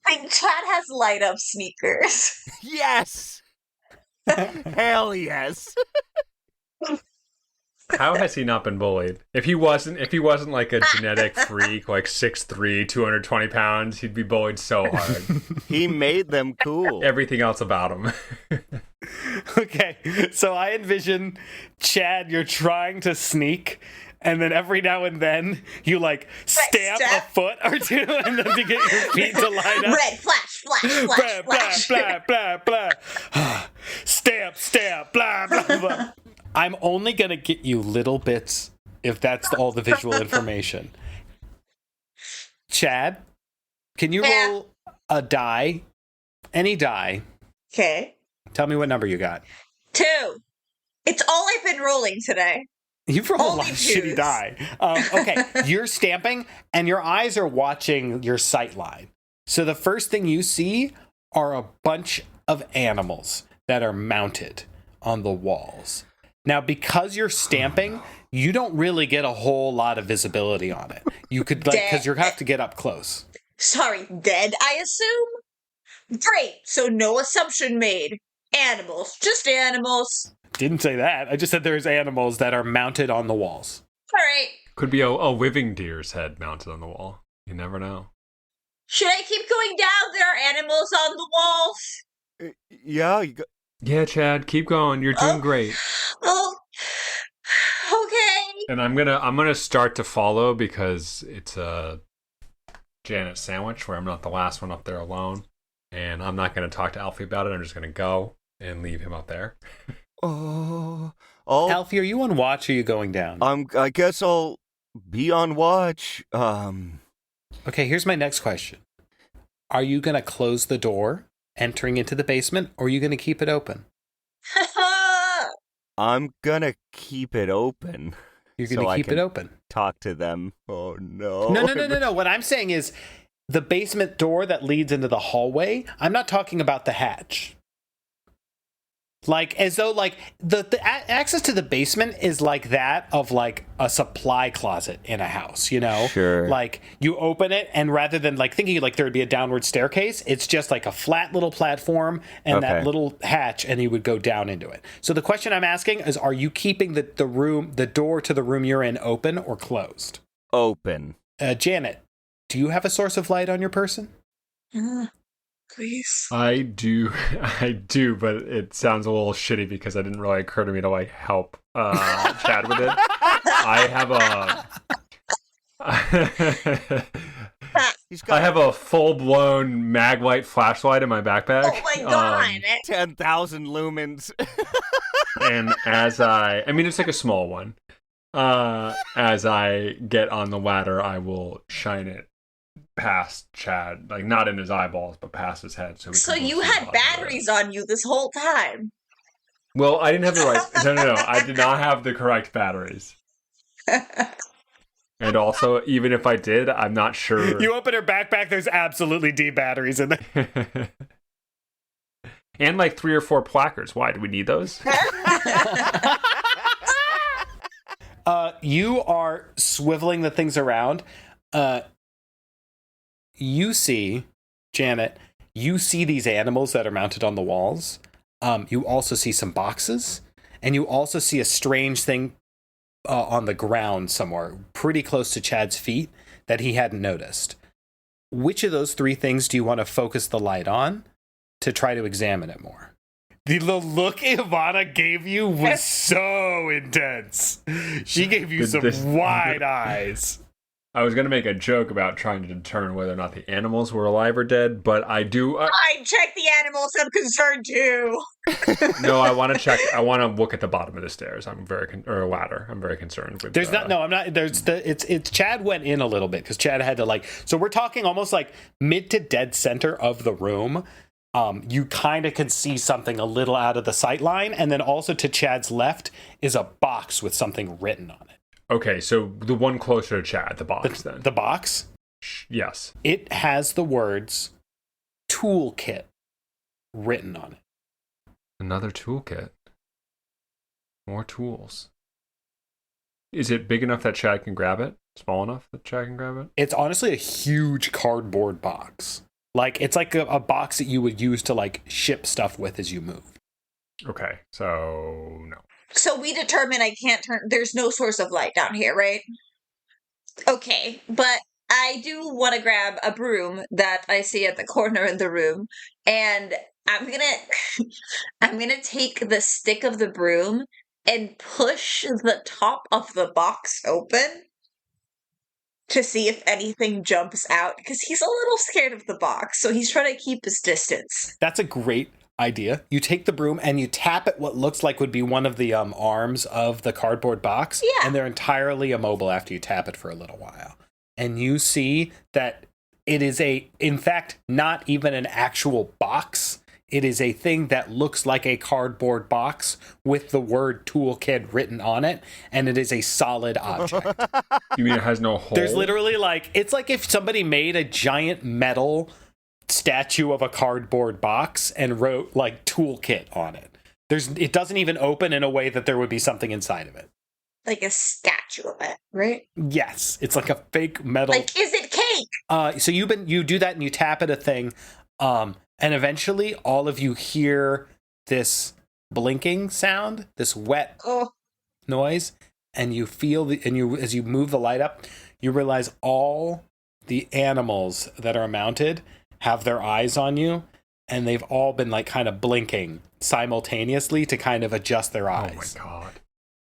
S2: Like, Chad has light up sneakers.
S1: Yes! Hell yes!
S3: How has he not been bullied? If he wasn't like a genetic freak, 6'3", 220 pounds, he'd be bullied so hard.
S1: He made them cool.
S3: Everything else about him.
S4: Okay, so I envision, Chad, you're trying to sneak, and then every now and then you stamp a foot or two, and then to get your feet to line up.
S2: Red, flash, flash,
S4: Blah,
S2: flash,
S4: blah,
S2: flash.
S4: blah, blah, blah. Stamp, blah, blah, blah. I'm only going to get you little bits if that's all the visual information. Chad, can you roll a die? Any die.
S2: Okay.
S4: Tell me what number you got.
S2: 2. It's all I've been rolling today.
S4: You've rolled a
S2: Only
S4: lot of
S2: twos.
S4: shitty die. Okay, you're stamping, and your eyes are watching your sight line. So the first thing you see are a bunch of animals that are mounted on the walls. Now, because you're stamping, you don't really get a whole lot of visibility on it. You could, because you have to get up close.
S2: Sorry, dead, I assume? Great, so no assumption made. Animals, just animals.
S4: Didn't say that. I just said there's animals that are mounted on the walls.
S2: All right.
S3: Could be a living deer's head mounted on the wall. You never know.
S2: Should I keep going down? There are animals on the walls.
S1: Yeah,
S3: Yeah, Chad, keep going. You're doing great.
S2: Oh, okay.
S3: And I'm gonna start to follow because it's a Janet sandwich where I'm not the last one up there alone. And I'm not going to talk to Alfie about it. I'm just going to go and leave him up there.
S1: Oh,
S4: Alfie, are you on watch or are you going down?
S1: I guess I'll be on watch.
S4: Okay, here's my next question. Are you going to close the door entering into the basement, or are you going to keep it open?
S1: I'm gonna keep it open.
S4: You're going to keep it open.
S1: Talk to them. Oh, no.
S4: No. What I'm saying is the basement door that leads into the hallway, I'm not talking about the hatch. Like, as though, like, the access to the basement is like that of, like, a supply closet in a house, you know?
S1: Sure.
S4: Like, you open it, and rather than, like, thinking, like, there would be a downward staircase, it's just, like, a flat little platform and that little hatch, and you would go down into it. So the question I'm asking is, are you keeping the door to the room you're in open or closed?
S1: Open.
S4: Janet, do you have a source of light on your person?
S2: Please.
S3: I do, but it sounds a little shitty because it didn't really occur to me to like help Chad with it. I have a full-blown mag light flashlight in my backpack.
S2: Oh my god!
S1: 10,000 lumens.
S3: And as I mean, it's like a small one. As I get on the ladder, I will shine it past Chad, like not in his eyeballs, but past his head.
S2: So you had batteries on you this whole time.
S3: Well, I didn't have the right. No. I did not have the correct batteries. And also, even if I did, I'm not sure.
S4: You open her backpack, there's absolutely D batteries in there.
S3: And like 3 or 4 placards. Why do we need those?
S4: You are swiveling the things around. You see, Janet, you see these animals that are mounted on the walls. You also see some boxes, and you also see a strange thing on the ground somewhere, pretty close to Chad's feet, that he hadn't noticed. Which of those 3 things do you want to focus the light on to try to examine it more? The look Ivana gave you was so intense. She gave you some wide eyes.
S3: I was going to make a joke about trying to determine whether or not the animals were alive or dead, but I do...
S2: I checked the animals, I'm concerned too.
S3: No, I want to check... I want to look at the bottom of the stairs. Or a ladder. I'm very concerned with...
S4: It's Chad went in a little bit, because Chad had to, like... So we're talking almost like mid to dead center of the room. You kind of can see something a little out of the sight line, and then also to Chad's left is a box with something written on it.
S3: Okay, so the one closer to Chad, the box, then.
S4: The box?
S3: Yes.
S4: It has the words toolkit written on it.
S3: Another toolkit. More tools. Is it big enough that Chad can grab it? Small enough that Chad can grab it?
S4: It's honestly a huge cardboard box. Like, it's like a box that you would use to, like, ship stuff with as you move.
S3: Okay, so no.
S2: So we determine I can't turn... There's no source of light down here, right? Okay, but I do want to grab a broom that I see at the corner of the room, and I'm gonna take the stick of the broom and push the top of the box open to see if anything jumps out, because he's a little scared of the box, so he's trying to keep his distance.
S4: That's a great idea. You take the broom and you tap at what looks like would be one of the arms of the cardboard box, and they're entirely immobile after you tap it for a little while. And you see that it is in fact, not even an actual box. It is a thing that looks like a cardboard box with the word toolkit written on it, and it is a solid object.
S3: You mean it has no hole?
S4: There's literally it's like if somebody made a giant metal statue of a cardboard box and wrote like toolkit on it. It doesn't even open in a way that there would be something inside of it.
S2: Like a statue of it, right?
S4: Yes, it's like a fake metal.
S2: Like, is it cake?
S4: So you do that and you tap at a thing, and eventually all of you hear this blinking sound, this wet noise, and you feel as you move the light up, you realize all the animals that are mounted have their eyes on you, and they've all been like kind of blinking simultaneously to kind of adjust their eyes.
S3: Oh my god.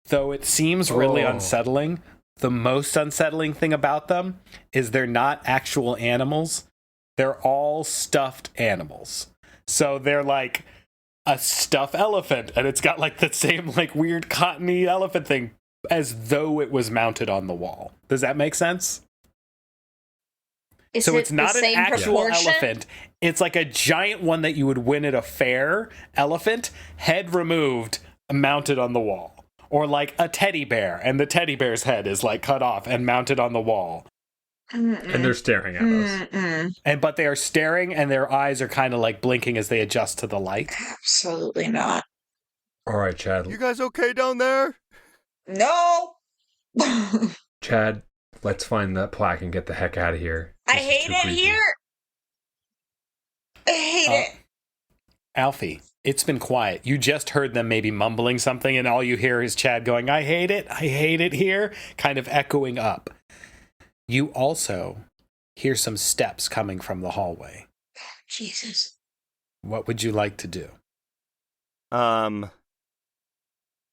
S4: Though it seems really unsettling, the most unsettling thing about them is they're not actual animals. They're all stuffed animals. So they're like a stuffed elephant, and it's got like the same like weird cottony elephant thing as though it was mounted on the wall. Does that make sense?
S2: Is
S4: So
S2: it
S4: it's not
S2: the
S4: an
S2: same
S4: actual
S2: proportion?
S4: elephant. It's like a giant one that you would win at a fair elephant, head removed, mounted on the wall. Or like a teddy bear, and the teddy bear's head is like cut off and mounted on the wall.
S3: And they're staring at us.
S4: But they are staring, and their eyes are kind of like blinking as they adjust to the light.
S2: Absolutely not.
S3: All right, Chad.
S1: You guys okay down there?
S2: No.
S3: Chad, let's find that plaque and get the heck out of here.
S2: I
S3: This is
S2: hate
S3: too
S2: it
S3: creepy.
S2: here. I hate it.
S4: Alfie, it's been quiet. You just heard them maybe mumbling something, and all you hear is Chad going, I hate it here, kind of echoing up. You also hear some steps coming from the hallway.
S2: Jesus.
S4: What would you like to do?
S1: I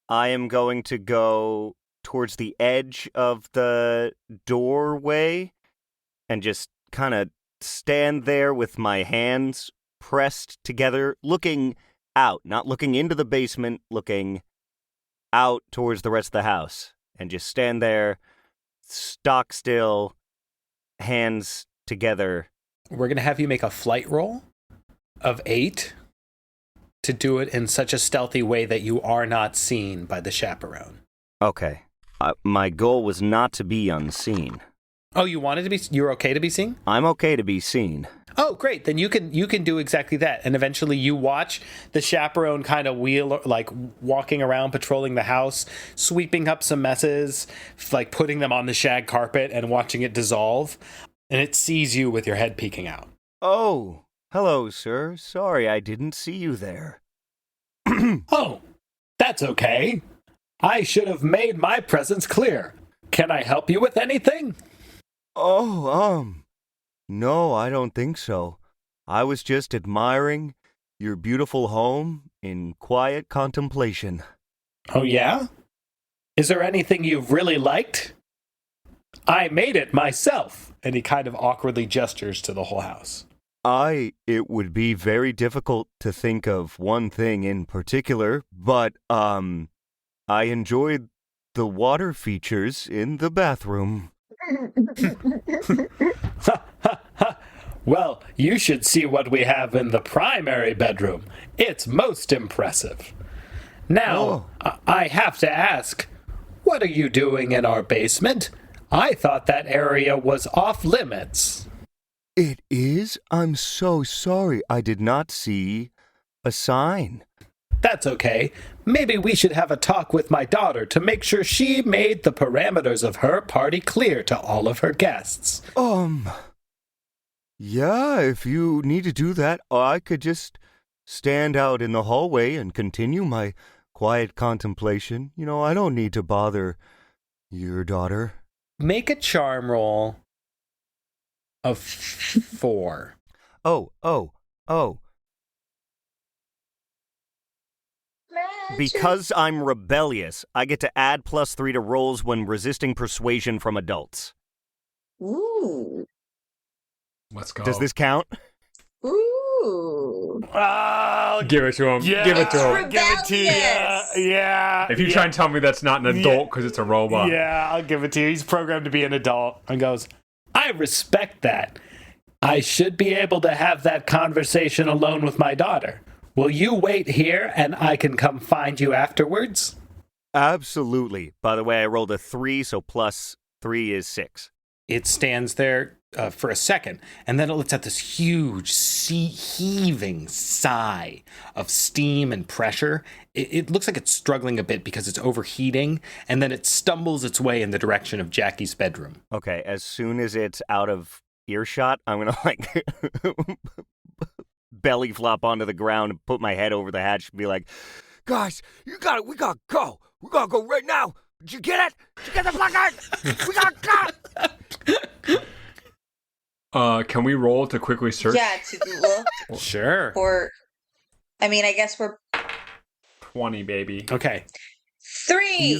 S1: am going to go towards the edge of the doorway and just kind of stand there with my hands pressed together, looking out, not looking into the basement, looking out towards the rest of the house, and just stand there, stock still, hands together.
S4: We're going to have you make a flight roll of 8 to do it in such a stealthy way that you are not seen by the chaperone.
S1: Okay. My goal was not to be unseen.
S4: Oh, you wanted to be? You're okay to be seen?
S1: I'm okay to be seen.
S4: Oh, great. Then you can do exactly that. And eventually you watch the chaperone kind of wheel, like walking around, patrolling the house, sweeping up some messes, like putting them on the shag carpet and watching it dissolve. And it sees you with your head peeking out.
S1: Oh, hello, sir. Sorry I didn't see you there.
S4: Oh, that's okay. I should have made my presence clear. Can I help you with anything?
S1: Oh, no, I don't think so. I was just admiring your beautiful home in quiet contemplation.
S4: Oh, yeah? Is there anything you've really liked? I made it myself. And he kind of awkwardly gestures to the whole house.
S1: It would be very difficult to think of one thing in particular, but, I enjoyed the water features in the bathroom.
S4: Well, you should see what we have in the primary bedroom. It's most impressive. Now, I have to ask, what are you doing in our basement? I thought that area was off limits.
S1: It is? I'm so sorry. I did not see a sign.
S4: That's okay. Maybe we should have a talk with my daughter to make sure she made the parameters of her party clear to all of her guests.
S1: Yeah, if you need to do that, I could just stand out in the hallway and continue my quiet contemplation. You know, I don't need to bother your daughter.
S4: Make a charm roll of 4.
S1: Oh. Because I'm rebellious, I get to add +3 to rolls when resisting persuasion from adults.
S2: Ooh.
S3: Let's go.
S1: Does this count?
S2: Ooh.
S4: Oh,
S3: Give it to him.
S4: yeah.
S3: Give it to him.
S2: Rebellious.
S4: Give it to you. Yeah.
S3: If you try and tell me that's not an adult because it's a robot.
S4: Yeah, I'll give it to you. He's programmed to be an adult. And goes, I respect that. I should be able to have that conversation alone with my daughter. Will you wait here and I can come find you afterwards?
S1: Absolutely. By the way, I rolled a 3, so +3 is 6.
S4: It stands there for a second, and then it lets out this huge heaving sigh of steam and pressure. It looks like it's struggling a bit because it's overheating, and then it stumbles its way in the direction of Jackie's bedroom.
S1: Okay, as soon as it's out of earshot, I'm going to, belly flop onto the ground and put my head over the hatch and be like, guys, we gotta go. We gotta go right now. Did you get it? Did you get the placard? We gotta go.
S3: Can we roll to quickly search?
S2: Yeah, to look
S4: Sure.
S2: for. I mean, I guess we're
S3: 20, baby.
S4: Okay.
S2: 3.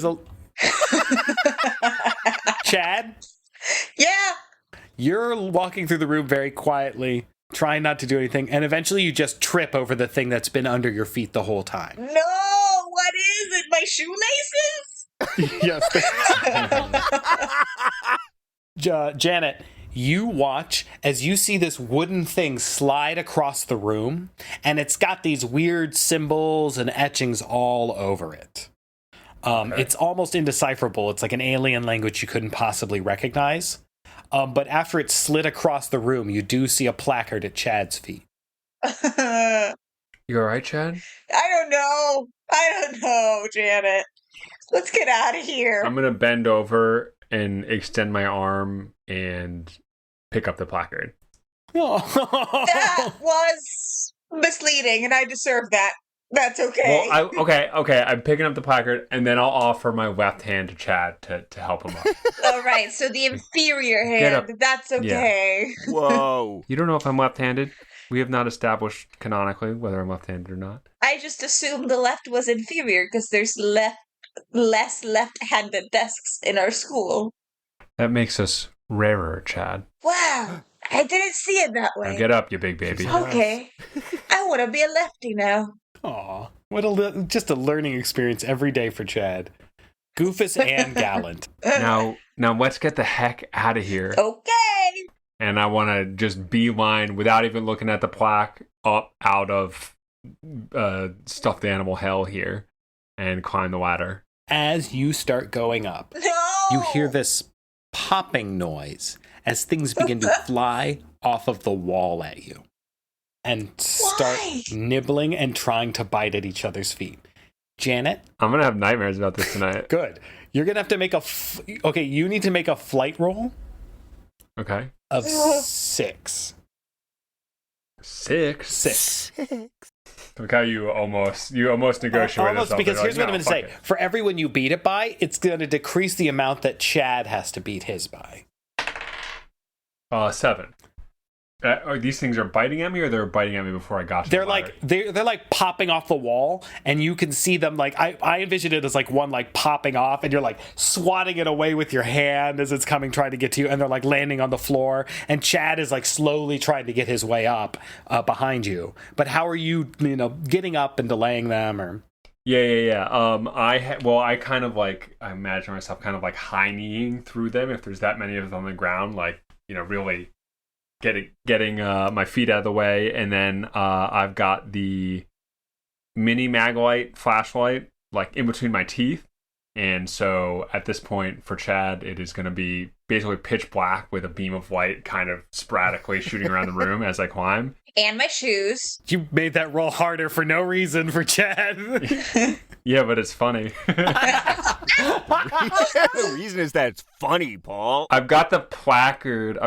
S4: Chad,
S2: Yeah.
S4: You're walking through the room very quietly, trying not to do anything, and eventually you just trip over the thing that's been under your feet the whole time.
S2: No, what is it? My shoelaces?
S4: Yes. Janet, you watch as you see this wooden thing slide across the room, and it's got these weird symbols and etchings all over it. It's almost indecipherable. It's like an alien language you couldn't possibly recognize. But after it slid across the room, you do see a placard at Chad's feet.
S3: You all right, Chad?
S2: I don't know, Janet. Let's get out of here.
S3: I'm gonna bend over and extend my arm and pick up the placard.
S2: That was misleading, and I deserve that. That's okay.
S3: Well, okay. I'm picking up the placard, and then I'll offer my left hand to Chad to help him up.
S2: All right, so the inferior
S3: Get up.
S2: hand. That's okay.
S1: Yeah. Whoa.
S3: You don't know if I'm left-handed? We have not established canonically whether I'm left-handed or not.
S2: I just assumed the left was inferior because there's less left-handed desks in our school.
S3: That makes us rarer, Chad.
S2: Wow, I didn't see it that way.
S3: Now get up, you big baby.
S2: Okay, I want to be a lefty now.
S4: Aw, just a learning experience every day for Chad. Goofus and gallant.
S3: Now let's get the heck out of here.
S2: Okay.
S3: And I want to just beeline, without even looking at the plaque, up out of stuffed animal hell here and climb the ladder.
S4: As you start going up,
S2: No.
S4: you hear this popping noise as things begin to fly off of the wall at you and start
S2: Why?
S4: nibbling and trying to bite at each other's feet. Janet,
S3: I'm going to have nightmares about this tonight.
S4: good. You're going to have to make okay, you need to make a flight roll
S3: Okay.
S4: of 6.
S3: 6? Look how you almost negotiated
S4: Almost,
S3: this.
S4: because here's what I'm going to say. For everyone you beat it by, it's going to decrease the amount that Chad has to beat his by.
S3: 7. These things are biting at me, or they're biting at me before I got to
S4: They're
S3: the ladder?
S4: like they're like popping off the wall, and you can see them like I envision it as like one like popping off, and you're like swatting it away with your hand as it's coming trying to get to you, and they're like landing on the floor, and Chad is like slowly trying to get his way up behind you. But how are you getting up and delaying them or?
S3: Yeah. I kind of like, I imagine myself kind of like high-kneeing through them if there's that many of them on the ground, like, really getting my feet out of the way. And then I've got the mini Maglite flashlight like in between my teeth. And so at this point for Chad, it is going to be basically pitch black with a beam of light kind of sporadically shooting around the room as I climb.
S2: And my shoes.
S4: You made that roll harder for no reason for Chad.
S3: Yeah, but it's funny.
S1: The reason is that it's funny, Paul.
S3: I've got the placard,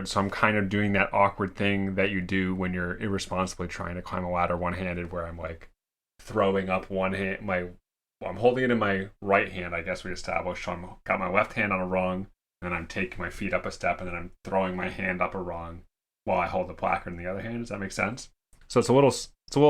S3: so I'm kind of doing that awkward thing that you do when you're irresponsibly trying to climb a ladder one-handed, where I'm like throwing up one hand, I'm holding it in my right hand, I guess we established. So I've got my left hand on a rung, and I'm taking my feet up a step, and then I'm throwing my hand up a rung while I hold the placard in the other hand. Does that make sense? So it's a little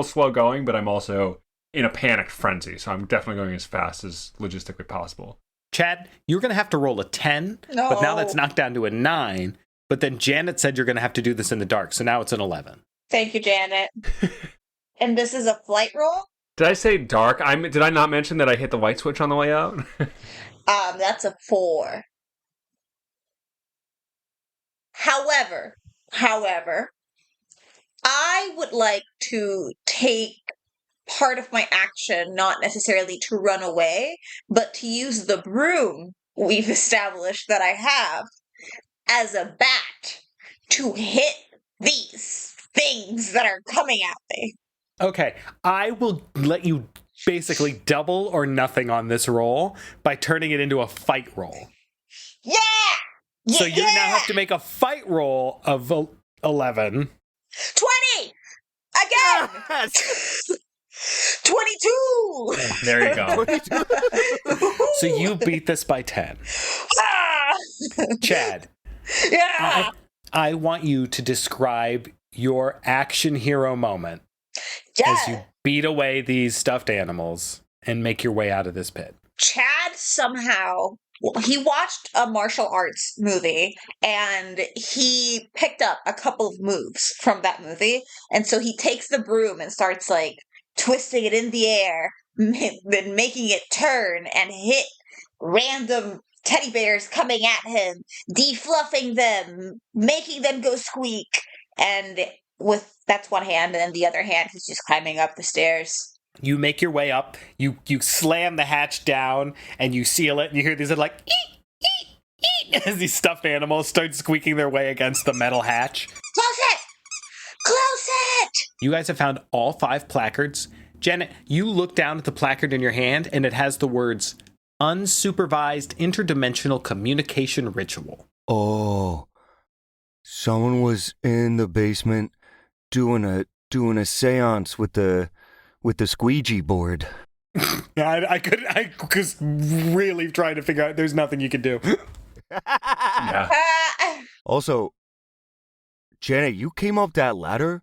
S3: slow going, but I'm also in a panicked frenzy, so I'm definitely going as fast as logistically possible.
S4: Chad, you're going to have to roll a 10,
S2: No.
S4: but now that's knocked down to a 9. But then Janet said you're going to have to do this in the dark, so now it's an 11.
S2: Thank you, Janet. And this is a flight roll?
S3: Did I say dark? Did I not mention that I hit the light switch on the way out?
S2: That's a 4. However, I would like to take part of my action, not necessarily to run away, but to use the broom we've established that I have as a bat to hit these things that are coming at me.
S4: Okay, I will let you basically double or nothing on this roll by turning it into a fight roll.
S2: Yeah!
S4: So you now have to make a fight roll of 11.
S2: 20! Again!
S1: Yes!
S2: 22!
S3: There you go.
S4: So you beat this by 10.
S2: Ah!
S4: Chad,
S2: Yeah!
S4: I want you to describe your action hero moment as you beat away these stuffed animals and make your way out of this pit.
S2: Chad somehow he watched a martial arts movie and he picked up a couple of moves from that movie. And so he takes the broom and starts like twisting it in the air, then making it turn and hit random teddy bears coming at him, defluffing them, making them go squeak. And that's one hand, and then the other hand he's just climbing up the stairs.
S4: You make your way up, you slam the hatch down, and you seal it, and you hear these like, eat, eat, eat, as these stuffed animals start squeaking their way against the metal hatch.
S2: Close it! Close it!
S4: You guys have found all 5 placards. Janet, you look down at the placard in your hand, and it has the words, Unsupervised Interdimensional Communication Ritual.
S1: Oh, someone was in the basement doing a seance with the squeegee board.
S4: I was really trying to figure out. There's nothing you can do.
S3: Yeah.
S1: Also, Janet, you came up that ladder.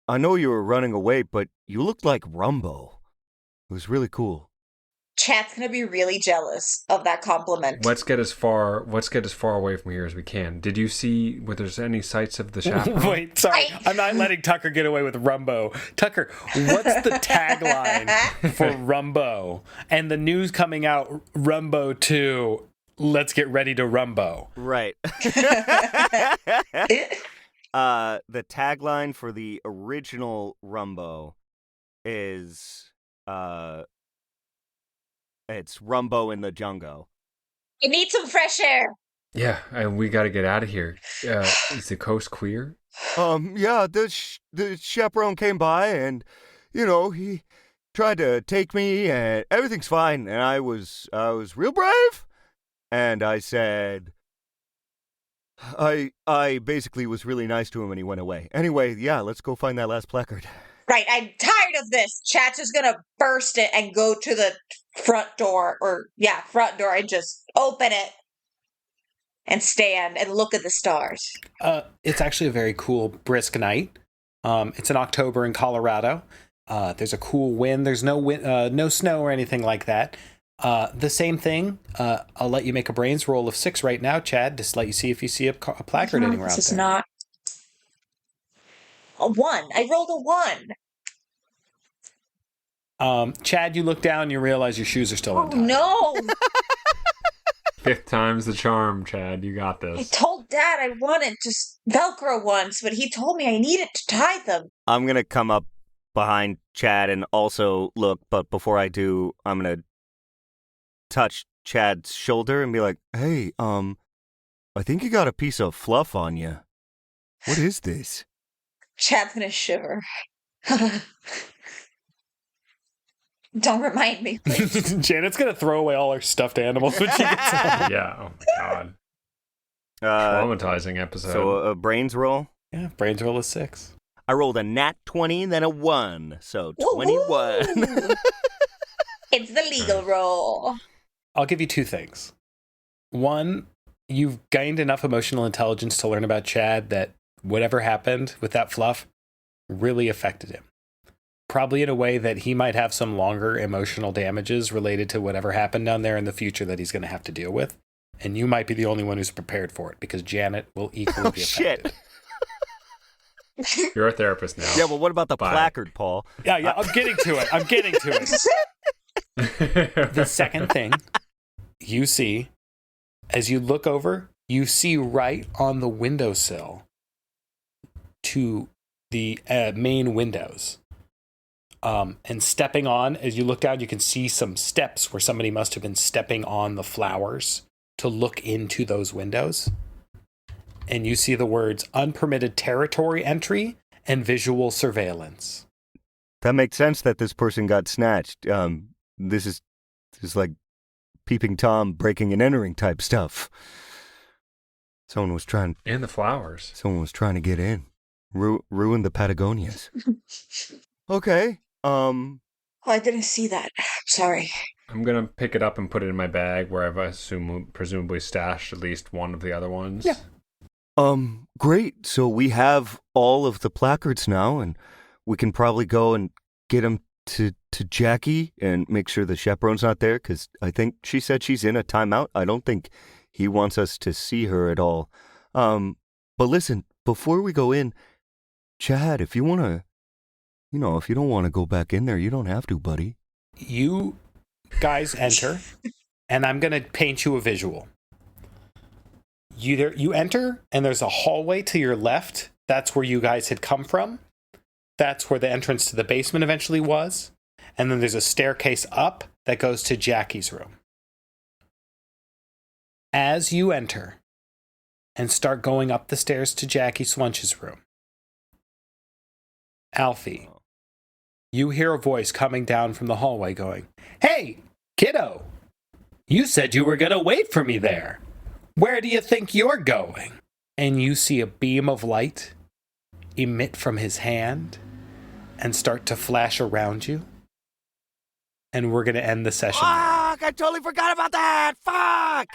S1: I know you were running away, but you looked like Rumbo. It was really cool.
S2: Chat's gonna be really jealous of that compliment.
S3: Let's get as far away from here as we can. Did you see whether there's any sights of the chaperone?
S4: Wait, sorry. I'm not letting Tucker get away with Rumbo. Tucker, what's the tagline for Rumbo? And the news coming out, Rumbo 2, let's get ready to Rumbo.
S1: Right. The tagline for the original Rumbo is it's Rumbo in the Jungle.
S2: You need some fresh air.
S3: Yeah, and we got to get out of here. Is the coast clear?
S1: Yeah, the chaperone came by and, he tried to take me and everything's fine. And I was real brave. And I said, I basically was really nice to him and he went away. Anyway, yeah, let's go find that last placard.
S2: Right, I'm tired of this. Chat's just gonna burst it and go to the front door, and just open it and stand and look at the stars.
S4: It's actually a very cool, brisk night. It's in October in Colorado. There's a cool wind. There's no snow or anything like that. The same thing. I'll let you make a brains roll of 6 right now, Chad, just let you see if you see a placard anywhere out there.
S2: This is not a 1. I rolled a 1.
S4: Chad, you look down and you realize your shoes are still untied.
S2: Oh, no!
S3: 5th time's the charm, Chad. You got
S2: I
S3: this.
S2: told Dad I wanted just Velcro ones, but he told me I needed to tie them.
S1: I'm going to come up behind Chad and also look, but before I do, I'm going to touch Chad's shoulder and be like, hey, I think you got a piece of fluff on you. What is this?
S2: Chad's gonna shiver. Don't remind me, please.
S4: Janet's gonna throw away all her stuffed animals when she gets home.
S3: Yeah, oh my god. Traumatizing episode.
S1: So a brains roll?
S4: Yeah, brains roll is 6.
S1: I rolled a nat 20, then a 1, so 21.
S2: Woo-hoo! It's the legal roll.
S4: I'll give you 2 things. 1, you've gained enough emotional intelligence to learn about Chad that whatever happened with that fluff really affected him. Probably in a way that he might have some longer emotional damages related to whatever happened down there in the future that he's going to have to deal with. And you might be the only one who's prepared for it because Janet will equally be affected.
S1: Shit.
S3: You're a therapist now.
S1: Yeah, well, what about the placard, Paul?
S4: Yeah, I'm getting to it. The second thing you see, as you look over, you see right on the windowsill to the main windows. And stepping on, as you look down, you can see some steps where somebody must have been stepping on the flowers to look into those windows. And you see the words unpermitted territory entry and visual surveillance.
S1: That makes sense that this person got snatched. This is like peeping Tom breaking and entering type stuff. Someone was trying
S3: And the flowers.
S1: to get in. Ruin the Patagonias. Okay.
S2: Oh, I didn't see that. Sorry.
S3: I'm going to pick it up and put it in my bag where I've presumably stashed at least one of the other ones.
S4: Yeah.
S1: Great. So we have all of the placards now, and we can probably go and get them to to Jackie and make sure the chaperone's not there, because I think she said she's in a timeout. I don't think he wants us to see her at all. But listen, before we go in, Chad, if you want to, if you don't want to go back in there, you don't have to, buddy.
S4: You guys enter, and I'm going to paint you a visual. You enter, and there's a hallway to your left. That's where you guys had come from. That's where the entrance to the basement eventually was. And then there's a staircase up that goes to Jackie's room. As you enter and start going up the stairs to Jackie Swunch's room, Alfie, you hear a voice coming down from the hallway going, "Hey, kiddo, you said you were going to wait for me there. Where do you think you're going?" And you see a beam of light emit from his hand and start to flash around you. And we're going to end the session.
S1: Fuck! I totally forgot about that! Fuck!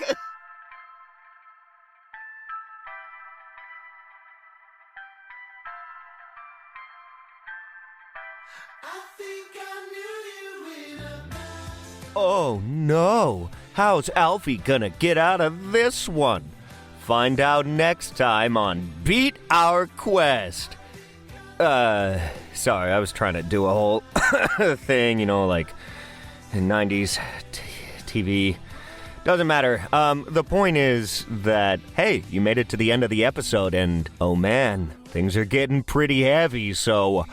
S1: Oh no! How's Alfie gonna get out of this one? Find out next time on Beat Our Quest. Sorry, I was trying to do a whole thing, like in 90s TV. Doesn't matter. The point is that, hey, you made it to the end of the episode, and oh man, things are getting pretty heavy, so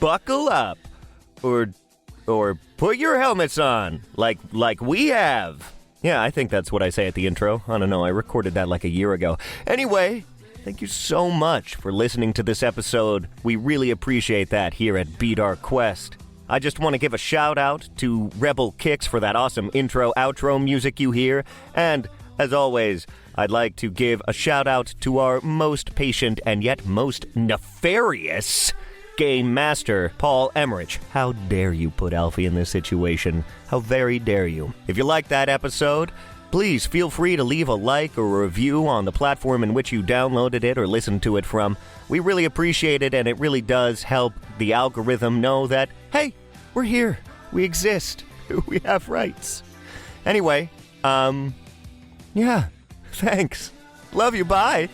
S1: buckle up. Or put your helmets on, like we have. Yeah, I think that's what I say at the intro. I don't know, I recorded that like a year ago. Anyway, thank you so much for listening to this episode. We really appreciate that here at Beat Our Quest. I just want to give a shout out to Rebel Kicks for that awesome intro-outro music you hear. And, as always, I'd like to give a shout out to our most patient and yet most nefarious Game Master, Paul Emrich. How dare you put Alfie in this situation? How very dare you? If you liked that episode, please feel free to leave a like or a review on the platform in which you downloaded it or listened to it from. We really appreciate it, and it really does help the algorithm know that, hey, we're here. We exist. We have rights. Anyway, yeah, thanks. Love you, bye.